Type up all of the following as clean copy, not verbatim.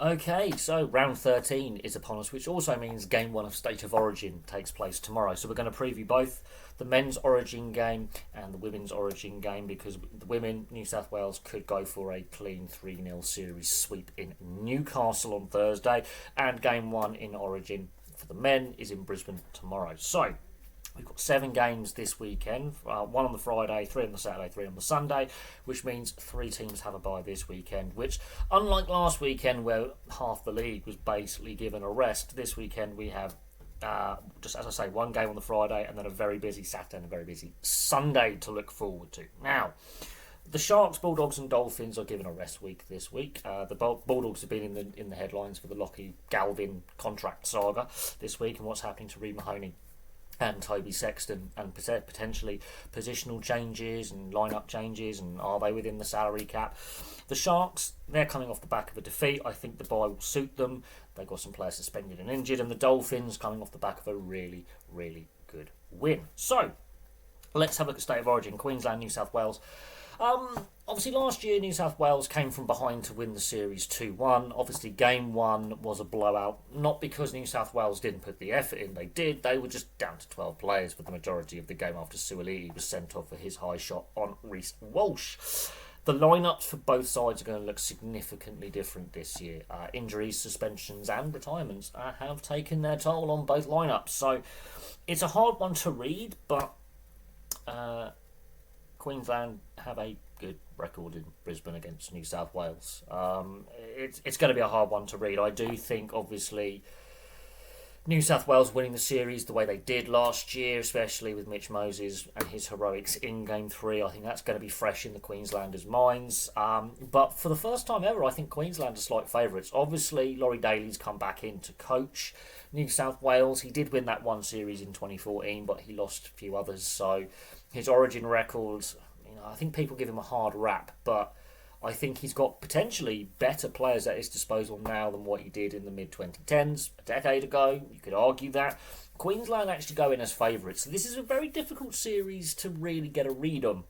Okay, so round 13 is upon us, which also means game one of State of Origin takes place tomorrow. So we're going to preview both the men's Origin game and the women's Origin game because the women, New South Wales, could go for a clean 3-0 series sweep in Newcastle on Thursday, and game one in Origin for the men is in Brisbane tomorrow. So we've got 7 games this weekend, 1 on the Friday, 3 on the Saturday, 3 on the Sunday, which means 3 teams have a bye this weekend, which, unlike last weekend where half the league was basically given a rest, this weekend we have, just as I say, 1 game on the Friday and then a very busy Saturday and a very busy Sunday to look forward to. Now, the Sharks, Bulldogs and Dolphins are given a rest week this week. The Bulldogs have been in the headlines for the Lockie Galvin contract saga this week and what's happening to Reid Mahoney and Toby Sexton, and potentially positional changes and lineup changes, and are they within the salary cap? The Sharks, they're coming off the back of a defeat. I think the bye will suit them. They've got some players suspended and injured, and the Dolphins coming off the back of a really, really good win. So, let's have a look at State of Origin, Queensland, New South Wales. Obviously, last year New South Wales came from behind to win the series 2-1. Obviously, game 1 was a blowout, not because New South Wales didn't put the effort in. They did. They were just down to 12 players for the majority of the game after Suaalii was sent off for his high shot on Reece Walsh. The lineups for both sides are going to look significantly different this year. Injuries, suspensions and retirements have taken their toll on both lineups. So it's a hard one to read, but Queensland have a good record in Brisbane against New South Wales. It's going to be a hard one to read. I do think, obviously, New South Wales winning the series the way they did last year, especially with Mitch Moses and his heroics in Game 3, I think that's going to be fresh in the Queenslanders' minds. But for the first time ever, I think Queensland are slight favourites. Obviously, Laurie Daly's come back in to coach New South Wales. He did win that one series in 2014, but he lost a few others. So his Origin records, I think people give him a hard rap, but I think he's got potentially better players at his disposal now than what he did in the mid-2010s, a decade ago. You could argue that. Queensland actually go in as favourites. So this is a very difficult series to really get a read on.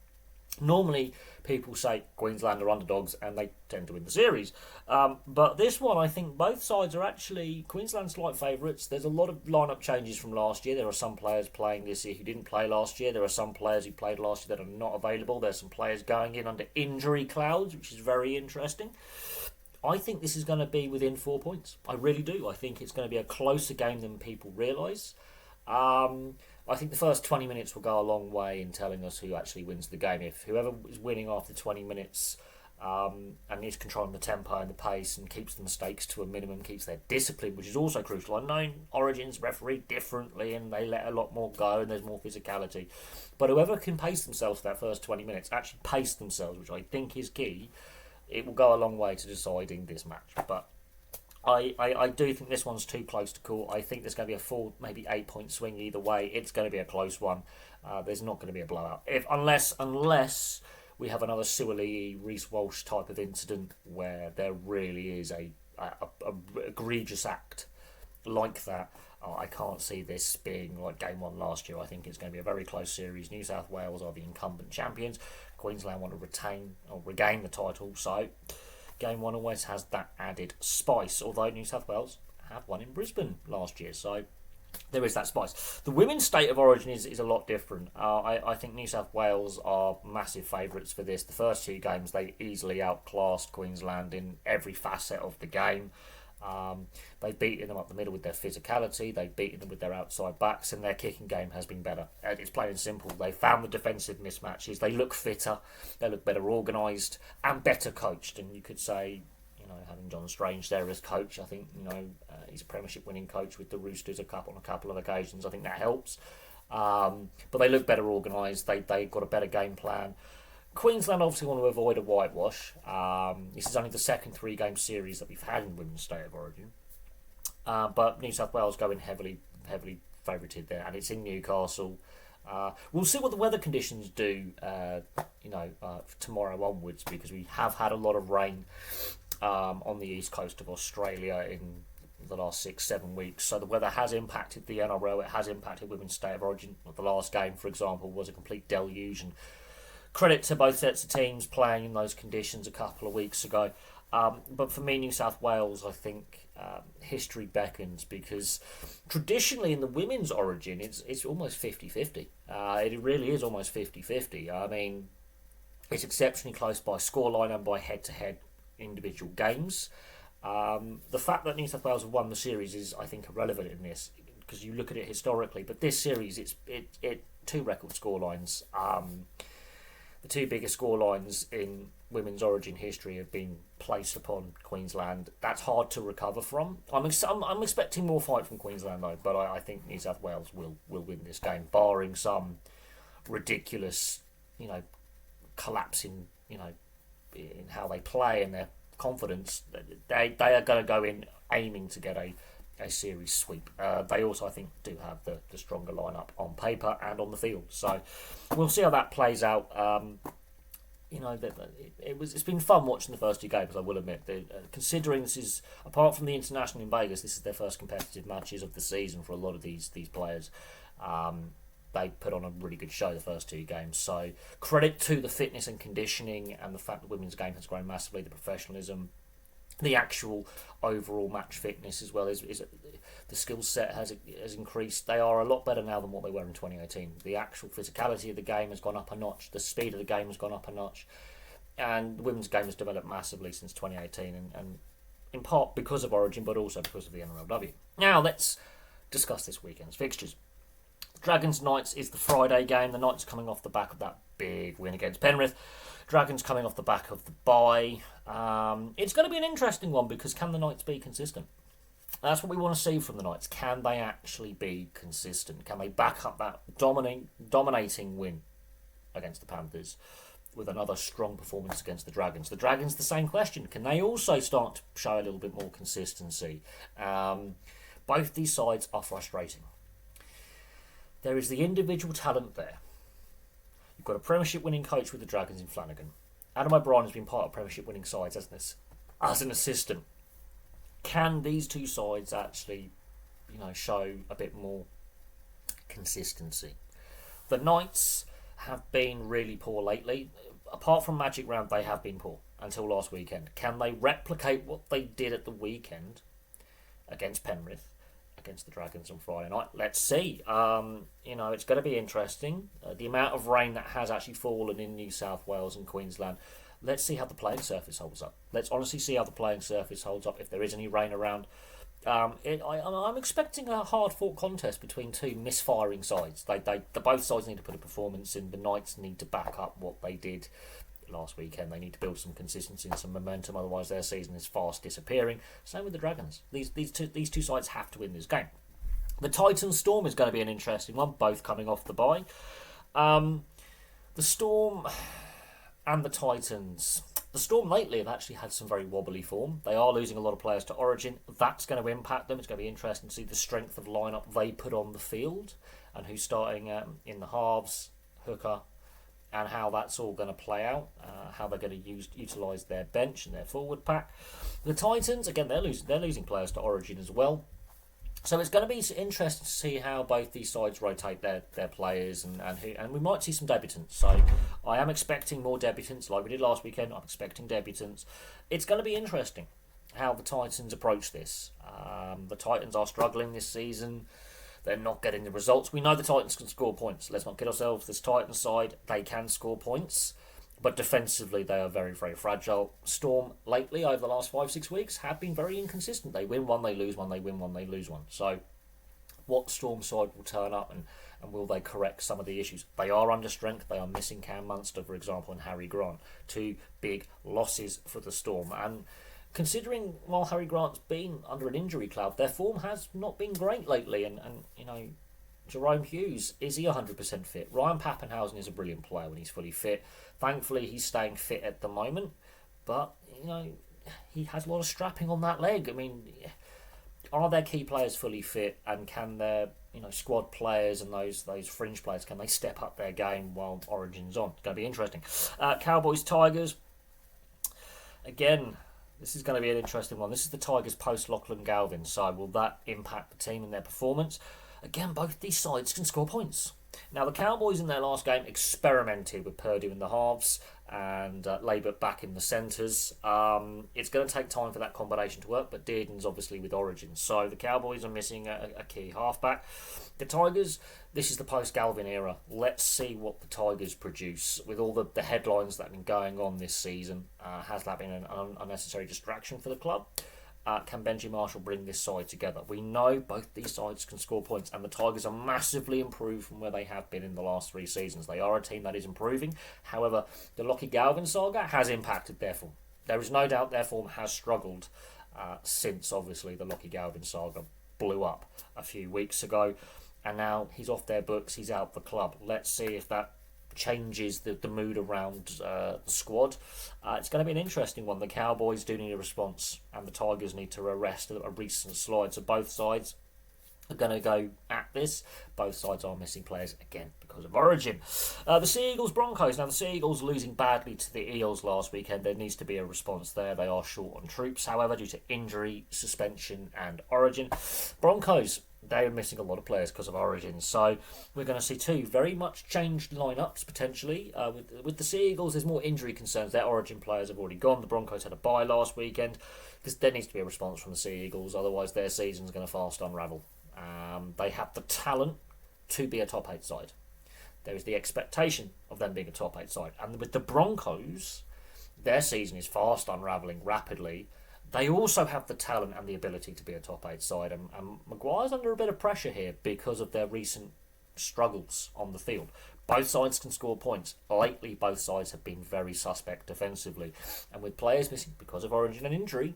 Normally, people say Queensland are underdogs and they tend to win the series. But this one, I think both sides are actually Queensland slight favourites. There's a lot of lineup changes from last year. There are some players playing this year who didn't play last year. There are some players who played last year that are not available. There's some players going in under injury clouds, which is very interesting. I think this is going to be within 4 points. I really do. I think it's going to be a closer game than people realise. I think the first 20 minutes will go a long way in telling us who actually wins the game. If whoever is winning after 20 minutes and is controlling the tempo and the pace and keeps the mistakes to a minimum, keeps their discipline, which is also crucial. I know Origins referee differently and they let a lot more go and there's more physicality. But whoever can pace themselves for that first 20 minutes, actually pace themselves, which I think is key, it will go a long way to deciding this match. But I do think this one's too close to call. I think there's going to be a 4, maybe 8 point swing either way. It's going to be a close one. There's not going to be a blowout. Unless we have another Suaalii, Reece Walsh type of incident where there really is a egregious act like that. I can't see this being like game 1 last year. I think it's going to be a very close series. New South Wales are the incumbent champions. Queensland want to retain or regain the title, so game 1 always has that added spice, although New South Wales have won in Brisbane last year, so there is that spice. The women's State of Origin is a lot different. I think New South Wales are massive favourites for this. The first 2 games, they easily outclassed Queensland in every facet of the game. They've beaten them up the middle with their physicality, they've beaten them with their outside backs, and their kicking game has been better. It's plain and simple. They found the defensive mismatches, they look fitter, they look better organised and better coached. And you could say, having John Strange there as coach, I think he's a premiership winning coach with the Roosters on a couple of occasions. I think that helps. But they look better organised, they got a better game plan. Queensland obviously want to avoid a whitewash. This is only the second 3-game series that we've had in Women's State of Origin. But New South Wales going heavily favoured there, and it's in Newcastle. We'll see what the weather conditions do, tomorrow onwards, because we have had a lot of rain on the east coast of Australia in the last 6-7 weeks. So the weather has impacted the NRL. It has impacted Women's State of Origin. The last game, for example, was a complete deluge, and credit to both sets of teams playing in those conditions a couple of weeks ago. But for me, New South Wales, I think history beckons, because traditionally in the women's origin, it's almost 50-50. It really is almost 50-50. I mean, it's exceptionally close by scoreline and by head-to-head individual games. The fact that New South Wales have won the series is, I think, irrelevant in this, because you look at it historically. But this series, it two record scorelines. The two biggest scorelines in women's origin history have been placed upon Queensland. That's hard to recover from. I'm expecting more fight from Queensland though, but I think New South Wales will win this game, barring some ridiculous, collapse in in how they play and their confidence. They are going to go in aiming to get a series sweep. They also, I think, do have the stronger lineup on paper and on the field. So we'll see how that plays out. It's been fun watching the first two games, I will admit. Considering this is, apart from the international in Vegas, this is their first competitive matches of the season for a lot of these players. They put on a really good show the first two games. So credit to the fitness and conditioning and the fact the women's game has grown massively, the professionalism, the actual overall match fitness as well. Is the skill set has increased. They are a lot better now than what they were in 2018. The actual physicality of the game has gone up a notch. The speed of the game has gone up a notch. And the women's game has developed massively since 2018, and in part because of Origin, but also because of the NRLW. Now let's discuss this weekend's fixtures. Dragons Knights is the Friday game. The Knights coming off the back of that big win against Penrith. Dragons coming off the back of the bye. It's going to be an interesting one, because can the Knights be consistent? That's what we want to see from the Knights. Can they actually be consistent? Can they back up that dominating win against the Panthers with another strong performance against the Dragons? The Dragons, the same question. Can they also start to show a little bit more consistency? Both these sides are frustrating. There is the individual talent there. You've got a Premiership winning coach with the Dragons in Flanagan. Adam O'Brien has been part of Premiership winning sides, hasn't he? As an assistant. Can these two sides actually, show a bit more consistency? The Knights have been really poor lately. Apart from Magic Round, they have been poor until last weekend. Can they replicate what they did at the weekend against Penrith, against the Dragons on Friday night? Let's see. It's going to be interesting. The amount of rain that has actually fallen in New South Wales and Queensland. Let's see how the playing surface holds up. Let's honestly see how the playing surface holds up, if there is any rain around. I'm expecting a hard-fought contest between two misfiring sides. Both sides need to put a performance in. The Knights need to back up what they did last weekend. They need to build some consistency and some momentum, otherwise their season is fast disappearing. Same with the Dragons. These two sides have to win this game. The Titans Storm is going to be an interesting one, both coming off the bye. The Storm and the Titans. The Storm lately have actually had some very wobbly form. They are losing a lot of players to Origin. That's going to impact them. It's going to be interesting to see the strength of lineup they put on the field and who's starting in the halves, hooker, and how that's all going to play out, how they're going to utilise their bench and their forward pack. The Titans, again, they're losing players to Origin as well. So it's going to be interesting to see how both these sides rotate their players, and we might see some debutants. So I am expecting more debutants, like we did last weekend. I'm expecting debutants. It's going to be interesting how the Titans approach this. The Titans are struggling this season. They're not getting the results. We know the Titans can score points. Let's not kid ourselves. This Titans side, they can score points. But defensively, they are very, very fragile. Storm, lately, over the last 5-6 weeks, have been very inconsistent. They win one, they lose one, they win one, they lose one. So, what Storm side will turn up, and will they correct some of the issues? They are under strength. They are missing Cam Munster, for example, and Harry Grant. Two big losses for the Storm. And considering while Harry Grant's been under an injury cloud, their form has not been great lately. And Jerome Hughes, is he 100% fit? Ryan Pappenhausen is a brilliant player when he's fully fit. Thankfully, he's staying fit at the moment. But, he has a lot of strapping on that leg. I mean, are their key players fully fit? And can their, squad players and those fringe players, can they step up their game while Origin's on? It's going to be interesting. Cowboys, Tigers. Again, this is going to be an interesting one. This is the Tigers post Lachlan Galvin. So will that impact the team and their performance? again, both these sides can score points. Now, the Cowboys in their last game experimented with Purdue in the halves and Labour back in the centres. It's going to take time for that combination to work, but Dearden's obviously with Origin. So the Cowboys are missing a key halfback. The Tigers, this is the post-Galvin era. Let's see what the Tigers produce. With all the headlines that have been going on this season, has that been an unnecessary distraction for the club? Can Benji Marshall bring this side together? We know both these sides can score points, and the Tigers are massively improved from where they have been in the last 3 seasons. They are a team that is improving. However, the Lockie Galvin saga has impacted their form. There is no doubt their form has struggled since, obviously, the Lockie Galvin saga blew up a few weeks ago, and now he's off their books, he's out the club. Let's see if that changes the mood around the squad. It's going to be an interesting one. The Cowboys do need a response, and the Tigers need to arrest a recent slide. So both sides are going to go at this. Both sides are missing players again because of Origin. The Sea Eagles Broncos. Now the Sea Eagles losing badly to the Eels last weekend. There needs to be a response there. They are short on troops, however, due to injury, suspension and Origin. Broncos, they are missing a lot of players because of Origin. So we're going to see 2 very much changed lineups potentially. With the Sea Eagles, there's more injury concerns. Their Origin players have already gone. The Broncos had a bye last weekend. There needs to be a response from the Sea Eagles. Otherwise, their season's going to fast unravel. They have the talent to be a top 8 side. There is the expectation of them being a top 8 side. And with the Broncos, their season is fast unravelling rapidly. They also have the talent and the ability to be a top 8 side. And Maguire's under a bit of pressure here because of their recent struggles on the field. Both sides can score points. Lately, both sides have been very suspect defensively. And with players missing because of Origin and injury,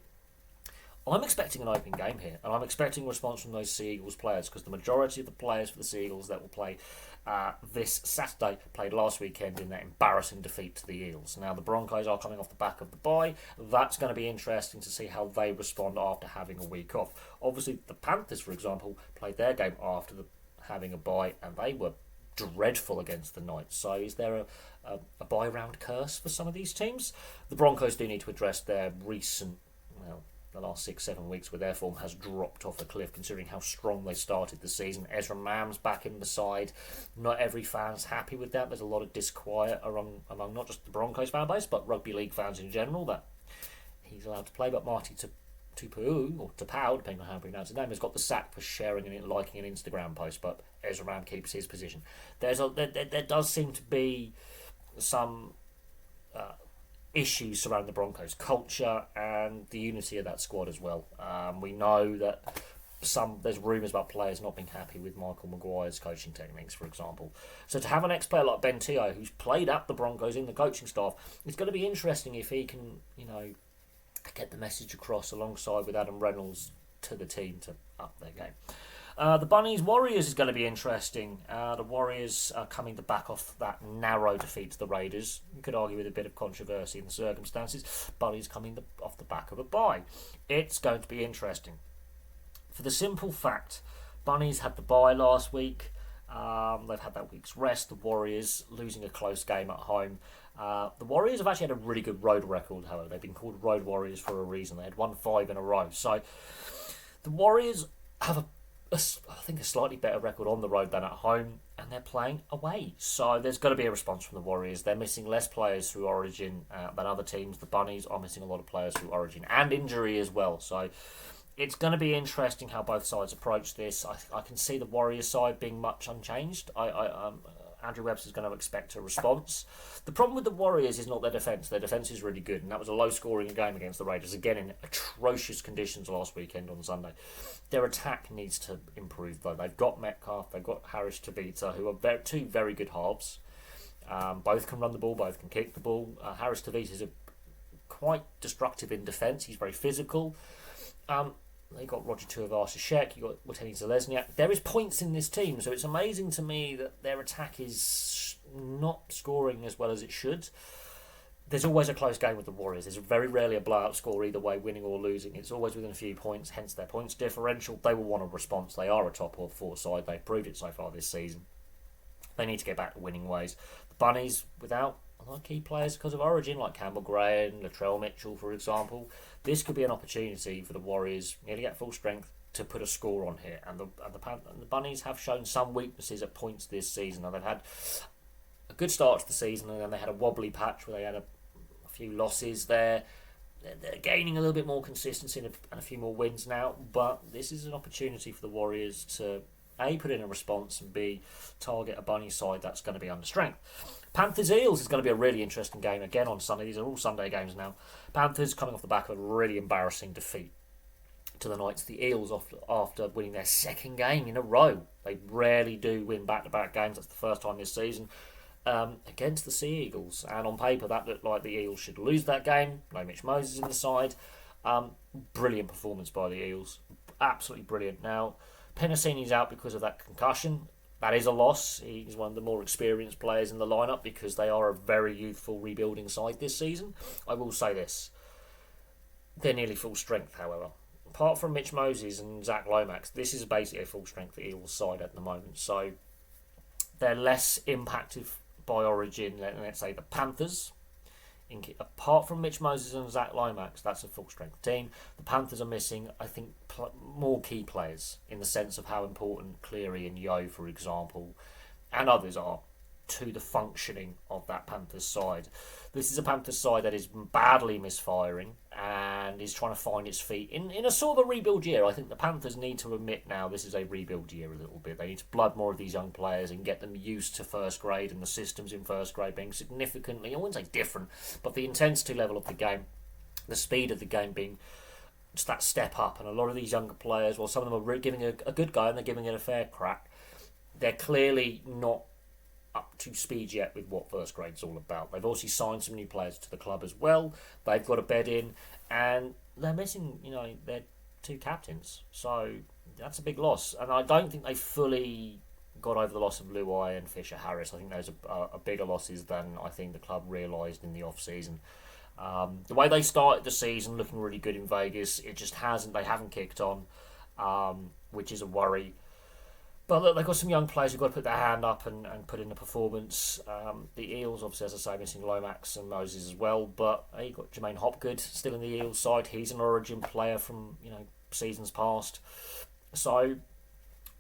I'm expecting an open game here, and I'm expecting a response from those Sea Eagles players, because the majority of the players for the Sea Eagles that will play this Saturday played last weekend in that embarrassing defeat to the Eels. Now, the Broncos are coming off the back of the bye. That's going to be interesting to see how they respond after having a week off. Obviously, the Panthers, for example, played their game after having a bye, and they were dreadful against the Knights. So is there a bye round curse for some of these teams? The Broncos do need to address their recent, the last 6-7 weeks where their form has dropped off a cliff, considering how strong they started the season. Ezra Mam's back in the side. Not every fan's happy with that. There's a lot of disquiet among not just the Broncos fan base, but rugby league fans in general, that he's allowed to play. But Marty Tupou, or Tupou, depending on how you pronounce his name, has got the sack for sharing and liking an Instagram post, but Ezra Mam keeps his position. There does seem to be some issues surrounding the Broncos culture and the unity of that squad as well. We know that there's rumours about players not being happy with Michael Maguire's coaching techniques, for example. So to have an ex-player like Ben Teo, who's played at the Broncos in the coaching staff, it's going to be interesting if he can, get the message across alongside with Adam Reynolds to the team to up their game. The Bunnies Warriors is going to be interesting. The Warriors are coming to back off that narrow defeat to the Raiders. You could argue with a bit of controversy in the circumstances. Bunnies coming off the back of a bye. It's going to be interesting. For the simple fact, Bunnies had the bye last week. They've had that week's rest. The Warriors losing a close game at home. The Warriors have actually had a really good road record, however. They've been called Road Warriors for a reason. They had won 5 in a row. So the Warriors have a slightly better record on the road than at home, and they're playing away. So there's got to be a response from the Warriors. They're missing less players through Origin than other teams. The Bunnies are missing a lot of players through Origin and injury as well. So it's going to be interesting how both sides approach this. I can see the Warriors side being much unchanged. Andrew Webster's going to expect a response. The problem with the Warriors is not their defence. Their defence is really good, and that was a low-scoring game against the Raiders, again in atrocious conditions last weekend on Sunday. Their attack needs to improve, though. They've got Metcalf, they've got Harris Tavita, who are two very good halves. Both can run the ball, both can kick the ball. Harris Tavita is quite destructive in defence. He's very physical. They got Roger Tuivasa-Sheck, you got Wateni Zalesniak. There is points in this team, so it's amazing to me that their attack is not scoring as well as it should. There's always a close game with the Warriors. There's very rarely a blowout score either way, winning or losing. It's always within a few points, hence their points differential. They will want a response. They are a top 4 side. They've proved it so far this season. They need to get back to winning ways. The Bunnies, without a a lot of key players because of Origin, like Campbell Gray and Latrell Mitchell, for example. This could be an opportunity for the Warriors to get full strength to put a score on here. And the Bunnies have shown some weaknesses at points this season. Now, they've had a good start to the season, and then they had a wobbly patch where they had a few losses there. They're gaining a little bit more consistency and a few more wins now, but this is an opportunity for the Warriors to A, put in a response, and B, target a Bunny side that's going to be under strength. Panthers Eels is going to be a really interesting game again on Sunday. These are all Sunday games now. Panthers coming off the back of a really embarrassing defeat to the Knights. The Eels after winning their second game in a row. They rarely do win back-to-back games. That's the first time this season. Against the Sea Eagles, and on paper that looked like the Eels should lose that game. No Mitch Moses in the side. Brilliant performance by the Eels, absolutely brilliant. Now Penasini's out because of that concussion. That is a loss. He's one of the more experienced players in the lineup because they are a very youthful rebuilding side this season. I will say this: they're nearly full strength, however. Apart from Mitch Moses and Zach Lomax, this is basically a full strength Eels side at the moment. So they're less impacted by Origin than, let's say, the Panthers. Apart from Mitch Moses and Zach Lomax, that's a full strength team. The Panthers are missing, I think, more key players in the sense of how important Cleary and Yo, for example, and others are to the functioning of that Panthers side. This is a Panthers side that is badly misfiring and is trying to find its feet in a sort of a rebuild year. I think the Panthers need to admit now this is a rebuild year a little bit. They need to blood more of these young players and get them used to first grade and the systems in first grade being significantly, I wouldn't say different, but the intensity level of the game, the speed of the game being just that step up. And a lot of these younger players, well, some of them are giving a good go and they're giving it a fair crack. They're clearly not up to speed yet with what first grade's all about. They've also signed some new players to the club as well. They've got a bed in, and they're missing, their two captains. So that's a big loss. And I don't think they fully got over the loss of Luai and Fisher Harris. I think those are bigger losses than I think the club realised in the off-season. The way they started the season, looking really good in Vegas, it just hasn't. They haven't kicked on, which is a worry. But look, they've got some young players who've got to put their hand up and put in a performance. The Eels, obviously, as I say, missing Lomax and Moses as well. But you've got Jermaine Hopgood still in the Eels side. He's an Origin player from seasons past. So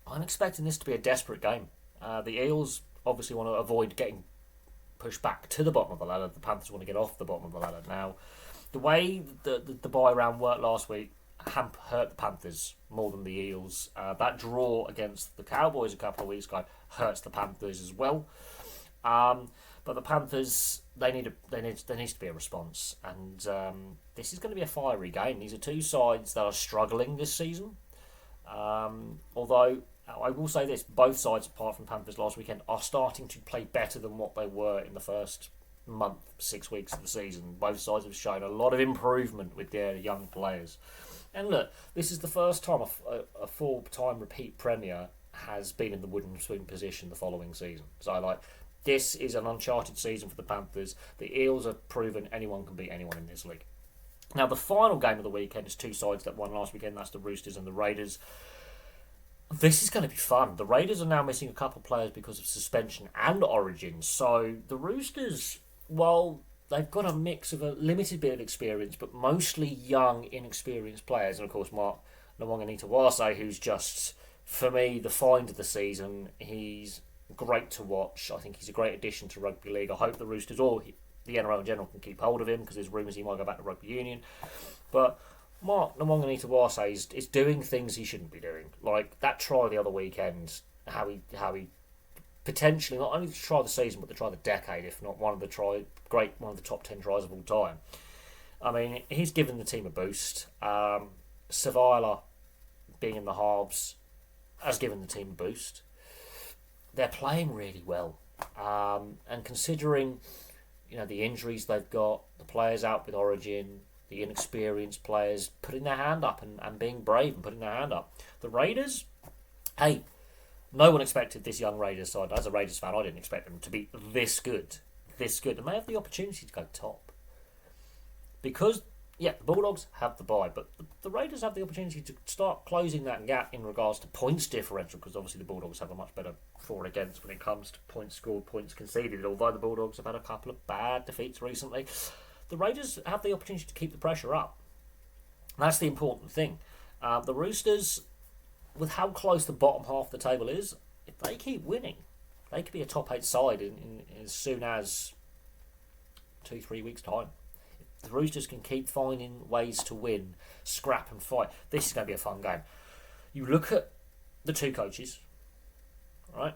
I'm expecting this to be a desperate game. The Eels obviously want to avoid getting pushed back to the bottom of the ladder. The Panthers want to get off the bottom of the ladder. Now, the way the bye round worked last week hurt the Panthers more than the Eels. That draw against the Cowboys a couple of weeks ago hurts the Panthers as well. But the Panthers, there needs to be a response, and this is going to be a fiery game. These are two sides that are struggling this season. Although I will say this: both sides, apart from Panthers last weekend, are starting to play better than what they were in the first month, 6 weeks of the season. Both sides have shown a lot of improvement with their young players. And look, this is the first time a full-time repeat premier has been in the wooden spoon position the following season. So, this is an uncharted season for the Panthers. The Eels have proven anyone can beat anyone in this league. Now, the final game of the weekend is two sides that won last weekend. That's the Roosters and the Raiders. This is going to be fun. The Raiders are now missing a couple of players because of suspension and Origin. So, the Roosters, well, they've got a mix of a limited bit of experience, but mostly young, inexperienced players. And, of course, Mark Nawaqanitawase, who's just, for me, the find of the season. He's great to watch. I think he's a great addition to rugby league. I hope the Roosters, or the NRL in general, can keep hold of him because there's rumours he might go back to rugby union. But Mark Nawaqanitawase is doing things he shouldn't be doing. Like that try the other weekend, how he potentially not only to try the season but to try the decade, if not one of the top 10 tries of all time. I mean, he's given the team a boost. Savila being in the halves has given the team a boost. They're playing really well, and considering the injuries they've got, the players out with Origin, the inexperienced players putting their hand up and being brave and putting their hand up. The Raiders, hey, no one expected this young Raiders side. As a Raiders fan, I didn't expect them to be this good. And they have the opportunity to go top. Because Yeah, the Bulldogs have the bye, but the Raiders have the opportunity to start closing that gap in regards to points differential, because obviously the Bulldogs have a much better for and against when it comes to points scored, points conceded, although the Bulldogs have had a couple of bad defeats recently. The Raiders have the opportunity to keep the pressure up. That's the important thing. The Roosters, with how close the bottom half of the table is, if they keep winning, they could be a top 8 side in as soon as 2-3 weeks' time. The Roosters can keep finding ways to win, scrap and fight. This is going to be a fun game. You look at the two coaches, right?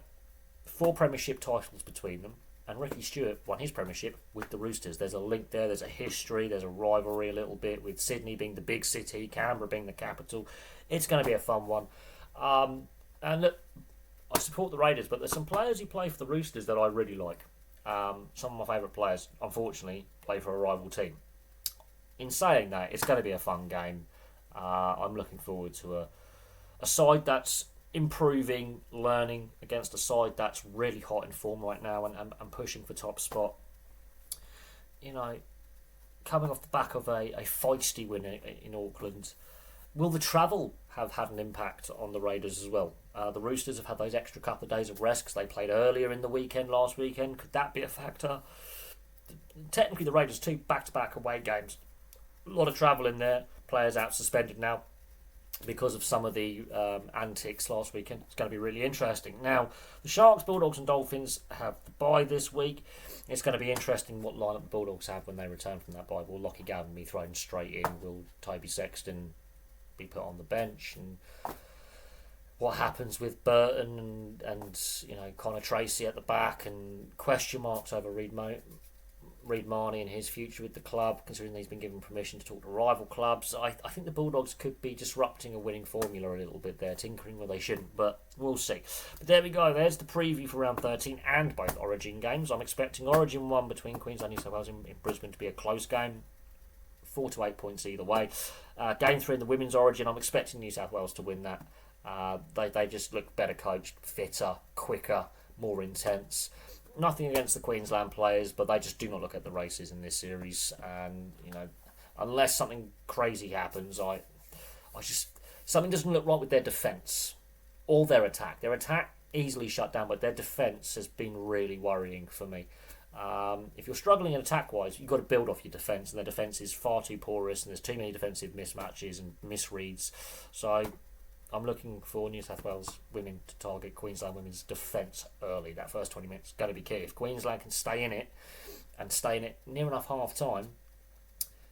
4 premiership titles between them, and Ricky Stewart won his premiership with the Roosters. There's a link there, there's a history, there's a rivalry a little bit, with Sydney being the big city, Canberra being the capital. It's going to be a fun one. And look, I support the Raiders, but there's some players who play for the Roosters that I really like. Some of my favourite players, unfortunately, play for a rival team. In saying that, it's going to be a fun game. I'm looking forward to a side that's improving, learning against a side that's really hot in form right now and pushing for top spot. You know, coming off the back of a feisty win in Auckland, will the travel have had an impact on the Raiders as well? The Roosters have had those extra couple of days of rest because they played earlier in the weekend last weekend. Could that be a factor? Technically, the Raiders 2 back-to-back away games. A lot of travel in there. Players out suspended now because of some of the antics last weekend. It's going to be really interesting. Now, the Sharks, Bulldogs and Dolphins have the bye this week. It's going to be interesting what lineup the Bulldogs have when they return from that bye. Will Lockie Gavin be thrown straight in? Will Toby Sexton be put on the bench? And what happens with Burton and you know, Connor Tracy at the back, and question marks over Reid Marnie and his future with the club, considering he's been given permission to talk to rival clubs. I think the Bulldogs could be disrupting a winning formula a little bit there, tinkering where they shouldn't, but we'll see. But there we go, there's the preview for round 13 and both Origin games. I'm expecting Origin 1 between Queensland and New South Wales in Brisbane to be a close game, 4 to 8 points either way. Game 3 in the Women's Origin, I'm expecting New South Wales to win that. They just look better coached, fitter, quicker, more intense. Nothing against the Queensland players, but they just do not look at the races in this series. And you know, unless something crazy happens, I just something doesn't look right with their defence or their attack. Their attack easily shut down, but their defence has been really worrying for me. If you're struggling in attack-wise, you've got to build off your defence, and their defence is far too porous, and there's too many defensive mismatches and misreads. So I'm looking for New South Wales women to target Queensland women's defence early. That first 20 minutes is going to be key. If Queensland can stay in it and stay in it near enough half time,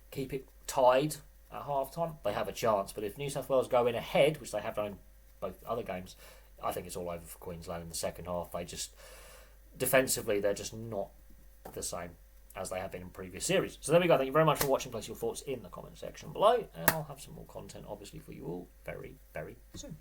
keep it tied at half time, they have a chance. But if New South Wales go in ahead, which they have done in both other games, I think it's all over for Queensland in the second half. They just, defensively, they're just not the same as they have been in previous series. So there we go. Thank you very much for watching. Place your thoughts in the comment section below, and I'll have some more content, obviously, for you all very, very soon.